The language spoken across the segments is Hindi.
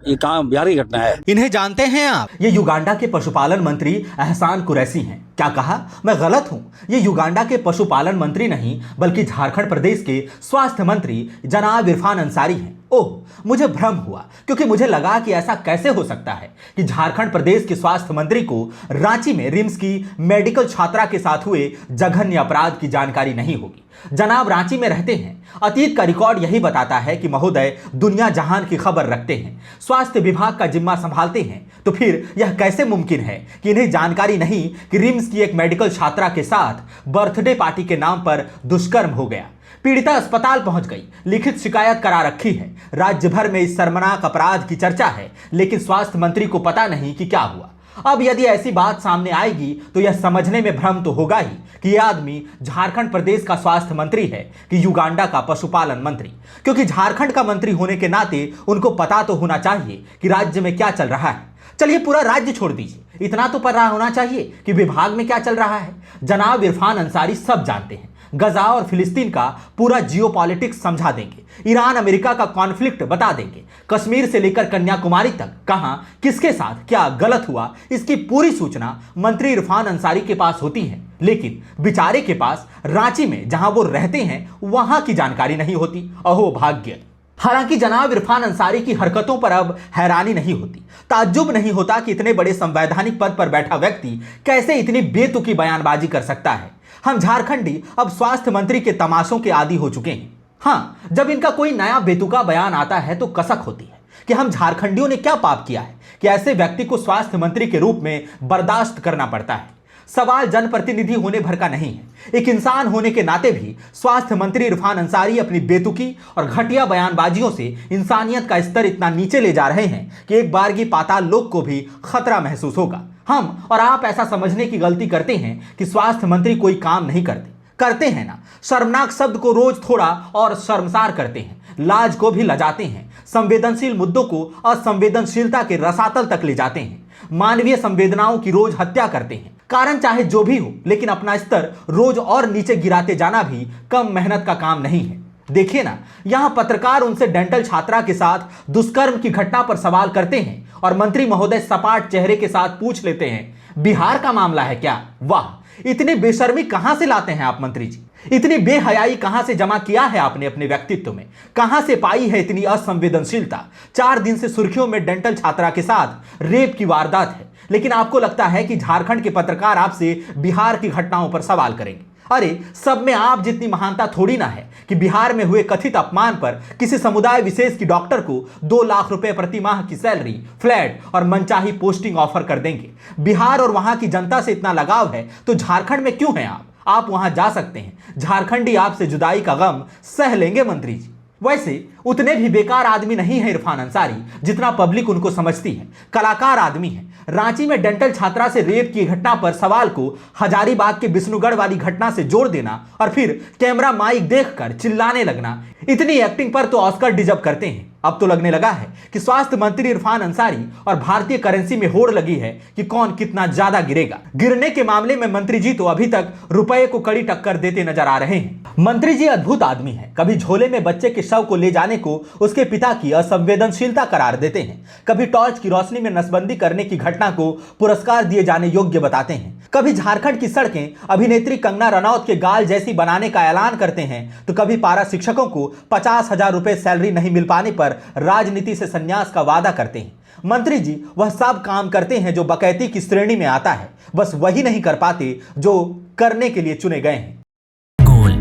ये काम बिहार की घटना है। इन्हें जानते हैं आप? ये युगांडा के पशुपालन मंत्री एहसान कुरैशी हैं। क्या कहा? मैं गलत हूं। ये युगांडा के पशुपालन मंत्री नहीं बल्कि झारखंड प्रदेश के स्वास्थ्य मंत्री जनाब इरफान अंसारी हैं। ओह, मुझे भ्रम हुआ क्योंकि मुझे लगा कि ऐसा कैसे हो सकता है कि झारखंड प्रदेश के स्वास्थ्य मंत्री को रांची में रिम्स की मेडिकल छात्रा के साथ हुए जघन्य अपराध की जानकारी नहीं होगी। जनाब रांची में रहते हैं। अतीत का रिकॉर्ड यही बताता है कि महोदय दुनिया जहान की खबर रखते हैं, स्वास्थ्य विभाग का जिम्मा संभालते हैं। तो फिर यह कैसे मुमकिन है कि इन्हें जानकारी नहीं कि रिम्स की एक मेडिकल छात्रा के साथ बर्थडे पार्टी के नाम पर दुष्कर्म हो गया। पीड़िता अस्पताल पहुंच गई, लिखित शिकायत करा रखी है। राज्य भर में इस शर्मनाक अपराध की चर्चा है, लेकिन स्वास्थ्य मंत्री को पता नहीं कि क्या हुआ। अब यदि ऐसी बात सामने आएगी तो यह समझने में भ्रम तो होगा ही कि यह आदमी झारखंड प्रदेश का स्वास्थ्य मंत्री है कि युगांडा का पशुपालन मंत्री, क्योंकि झारखंड का मंत्री होने के नाते उनको पता तो होना चाहिए कि राज्य में क्या चल रहा है। चलिए पूरा राज्य छोड़ दीजिए, इतना तो पता होना चाहिए कि विभाग में क्या चल रहा है। जनाब इरफान अंसारी सब जानते हैं। गजा और फिलिस्तीन का पूरा जियोपॉलिटिक्स समझा देंगे, ईरान अमेरिका का कॉन्फ्लिक्ट बता देंगे, कश्मीर से लेकर कन्याकुमारी तक कहां किसके साथ क्या गलत हुआ इसकी पूरी सूचना मंत्री इरफान अंसारी के पास होती है। लेकिन बेचारे के पास रांची में जहां वो रहते हैं वहां की जानकारी नहीं होती। अहो भाग्य। हालांकि जनाब इरफान अंसारी की हरकतों पर अब हैरानी नहीं होती, ताज्जुब नहीं होता कि इतने बड़े संवैधानिक पद पर बैठा व्यक्ति कैसे इतनी बेतुकी बयानबाजी कर सकता है। हम झारखंडी अब स्वास्थ्य मंत्री के तमाशों के आदी हो चुके हैं। हाँ, जब इनका कोई नया बेतुका बयान आता है तो कसक होती है कि हम झारखंडियों ने क्या पाप किया है कि ऐसे व्यक्ति को स्वास्थ्य मंत्री के रूप में बर्दाश्त करना पड़ता है। सवाल जनप्रतिनिधि होने भर का नहीं है, एक इंसान होने के नाते भी स्वास्थ्य मंत्री इरफान अंसारी अपनी बेतुकी और घटिया बयानबाजियों से इंसानियत का स्तर इतना नीचे ले जा रहे हैं कि एक बारगी पाताल लोक को भी खतरा महसूस होगा। हम और आप ऐसा समझने की गलती करते हैं कि स्वास्थ्य मंत्री कोई काम नहीं करते हैं ना। शर्मनाक शब्द को रोज थोड़ा और शर्मसार करते हैं, लाज को भी लजाते हैं, संवेदनशील मुद्दों को असंवेदनशीलता के रसातल तक ले जाते हैं, मानवीय संवेदनाओं की रोज हत्या करते हैं। कारण चाहे जो भी हो, लेकिन अपना स्तर रोज और नीचे गिराते जाना भी कम मेहनत का काम नहीं है। देखिए ना, यहां पत्रकार उनसे डेंटल छात्रा के साथ दुष्कर्म की घटना पर सवाल करते हैं और मंत्री महोदय सपाट चेहरे के साथ पूछ लेते हैं, बिहार का मामला है क्या? वाह, इतनी बेशर्मी कहां से लाते हैं आप मंत्री जी? इतनी बेहयाई कहां से जमा किया है आपने अपने व्यक्तित्व में? कहां से पाई है इतनी असंवेदनशीलता? 4 दिन से सुर्खियों में डेंटल छात्रा के साथ रेप की वारदात है, लेकिन आपको लगता है कि झारखंड के पत्रकार आपसे बिहार की घटनाओं पर सवाल करेंगे। अरे, सब में आप जितनी महानता थोड़ी ना है कि बिहार में हुए कथित अपमान पर किसी समुदाय विशेष की डॉक्टर को 2 लाख रुपए प्रति माह की सैलरी, फ्लैट और मनचाही पोस्टिंग ऑफर कर देंगे। बिहार और वहां की जनता से इतना लगाव है तो झारखंड में क्यों हैं आप वहां जा सकते हैं। झारखंडी आपसे जुदाई का गम सह लेंगे मंत्री जी। वैसे उतने भी बेकार आदमी नहीं है इरफान अंसारी जितना पब्लिक उनको समझती है। कलाकार आदमी है। रांची में डेंटल छात्रा से रेप की घटना पर सवाल को हजारीबाग के विष्णुगढ़ वाली घटना से जोड़ देना और फिर कैमरा माइक देखकर चिल्लाने लगना, इतनी एक्टिंग पर तो ऑस्कर डिजर्व करते हैं। अब तो लगने लगा है कि स्वास्थ्य मंत्री इरफान अंसारी और भारतीय करेंसी में होड़ लगी है कि कौन कितना ज्यादा गिरेगा। गिरने के मामले में मंत्री जी तो अभी तक रुपए को कड़ी टक्कर देते नजर आ रहे हैं। मंत्री जी अद्भुत आदमी है। कभी झोले में बच्चे के शव को ले जाने को उसके पिता की असंवेदनशीलता करार देते हैं, कभी टॉर्च की रोशनी में नसबंदी करने की घटना को पुरस्कार दिए जाने योग्य बताते हैं, कभी झारखंड की सड़कें अभिनेत्री कंगना रनौत के गाल जैसी बनाने का ऐलान करते हैं, तो कभी पारा शिक्षकों को 50,000 रुपए सैलरी नहीं मिल पाने पर राजनीति से संन्यास का वादा करते हैं। मंत्री जी वह सब काम करते हैं जो बकैती की श्रेणी में आता है, बस वही नहीं कर पाते जो करने के लिए चुने गए हैं।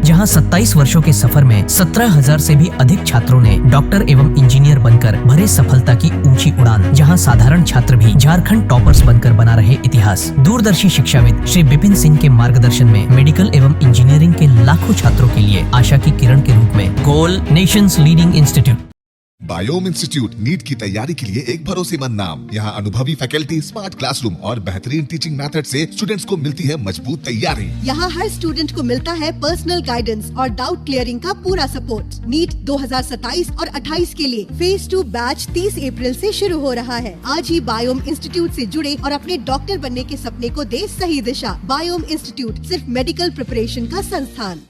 जहां 27 वर्षों के सफर में 17,000 से भी अधिक छात्रों ने डॉक्टर एवं इंजीनियर बनकर भरे सफलता की ऊंची उड़ान, जहां साधारण छात्र भी झारखंड टॉपर्स बनकर बना रहे इतिहास। दूरदर्शी शिक्षाविद श्री विपिन सिंह के मार्गदर्शन में मेडिकल एवं इंजीनियरिंग के लाखों छात्रों के लिए आशा की किरण के रूप में goal nation's leading institute. Biome institute NEET की तैयारी के लिए एक भरोसेमंद नाम। यहाँ अनुभवी फैकल्टी, स्मार्ट क्लासरूम और बेहतरीन टीचिंग मेथड से स्टूडेंट्स को मिलती है मजबूत तैयारी। यहाँ हर स्टूडेंट को मिलता है पर्सनल गाइडेंस और डाउट क्लियरिंग का पूरा सपोर्ट। नीट 2027 और 28 के लिए फेज 2 बैच 30 अप्रैल से शुरू हो रहा है। आज ही बायोम इंस्टीट्यूट से जुड़े और अपने डॉक्टर बनने के सपने को दे सही दिशा। बायोम इंस्टीट्यूट सिर्फ मेडिकल प्रिपरेशन का संस्थान।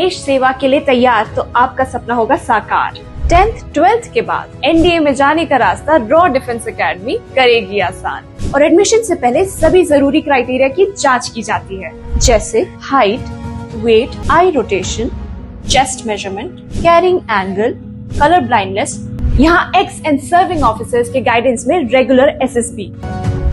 देश सेवा के लिए तैयार तो आपका सपना होगा साकार। 10th 12th के बाद एनडीए में जाने का रास्ता रॉ डिफेंस एकेडमी करेगी आसान। और एडमिशन से पहले सभी जरूरी क्राइटेरिया की जांच की जाती है, जैसे height, weight, eye rotation, chest measurement, carrying angle, colour blindness. यहाँ एक्स एंड सर्विंग ऑफिसर्स के गाइडेंस में रेगुलर एसएसबी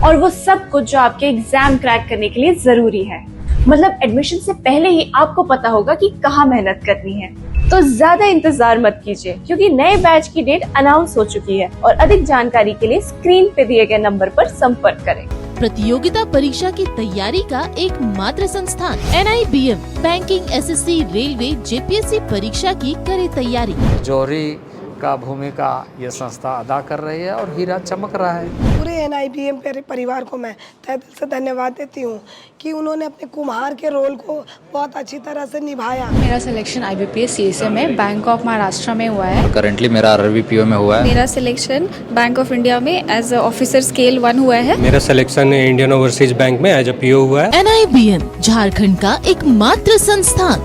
और वो सब कुछ जो आपके एग्जाम क्रैक करने के लिए जरूरी है। मतलब एडमिशन से पहले ही आपको पता होगा कि कहाँ मेहनत करनी है। तो ज्यादा इंतजार मत कीजिए, क्योंकि नए बैच की डेट अनाउंस हो चुकी है और अधिक जानकारी के लिए स्क्रीन पे दिए गए नंबर पर संपर्क करें। प्रतियोगिता परीक्षा की तैयारी का एकमात्र संस्थान NIBM banking, SSC, railway, JPSC परीक्षा की करे तैयारी। जौहरी का भूमिका ये संस्था अदा कर रही है और हीरा चमक रहा है। पूरे NIBM परिवार को मैं तहे दिल से धन्यवाद देती हूँ कि उन्होंने अपने कुम्हार के रोल को बहुत अच्छी तरह से निभाया। मेरा सिलेक्शन IBPS CSA में बैंक ऑफ महाराष्ट्र में हुआ है। करेंटली मेरा RRBPO में हुआ है। मेरा सिलेक्शन बैंक ऑफ इंडिया में एज ऑफिसर स्केल 1 हुआ है। मेरा सिलेक्शन इंडियन ओवरसीज बैंक में एज PO हुआ है। NIBM झारखंड का एकमात्र संस्थान।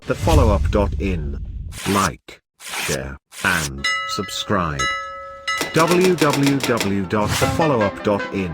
thefollowup.in Like, share and subscribe. www.thefollowup.in